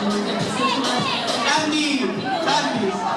Candy, Candy.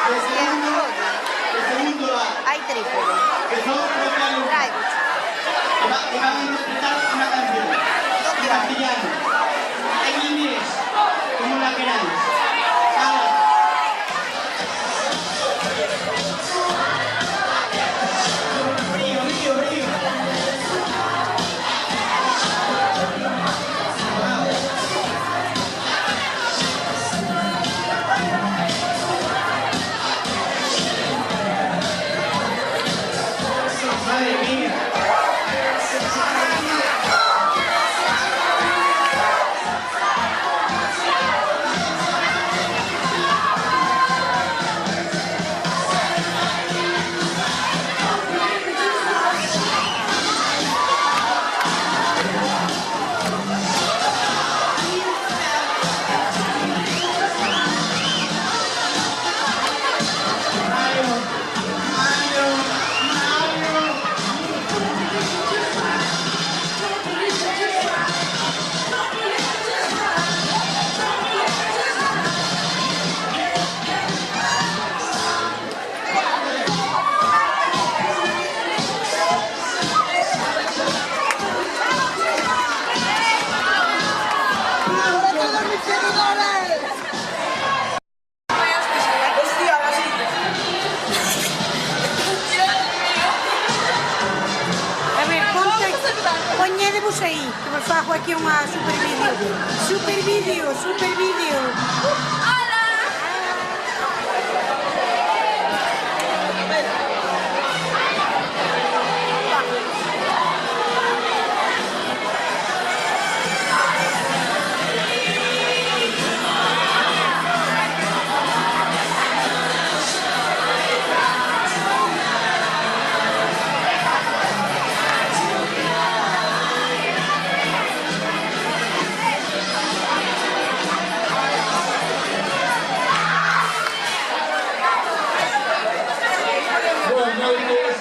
El segundo A. Hay Trípoli. Que son locales. Dragic. Que van a interpretar una canción. En castellano. En inglés. Como la queráis. Ahora. Brío, brío, brío. Madre mía. A ver, poñedevos aí, que vos fago aquí unha super vídeo. Super vídeo, super vídeo. Boas noites.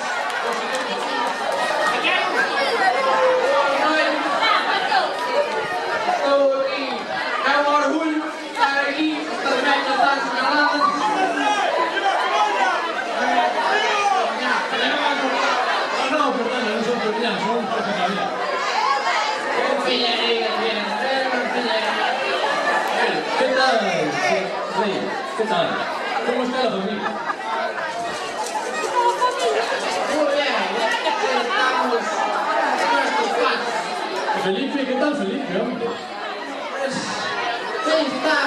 Estou aquí. É um orgulho estar aqui. Estas mechas estão assinaladas. No, perdona, no son colombianos, son un par de camiones. ¿Qué tal, Rey? ¿Qué tal? ¿Cómo está la familia? Muy bien. Estamos en nuestros planes. Felipe, ¿qué tal, Felipe, hombre? Pues, sí, está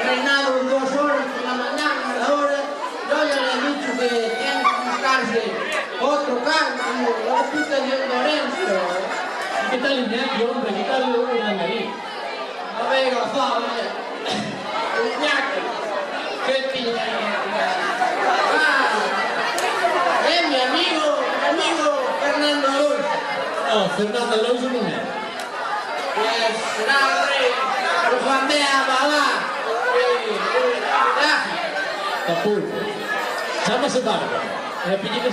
reinado 2 horas por la mañana, ahora yo ya le he dicho que tiene que buscarse otro cargo, la puta de Lorenzo. ¿Qué tal Iñaki, hombre? ¿Qué tal Urdangarín? A ver, joder, Iñaki, qué piña. Es mi amigo Fernando Alonso. No, Fernando Alonso non é. Pues será el rey, o Juan de Abalá, Tampouco. Chámase Bárbara. E apellido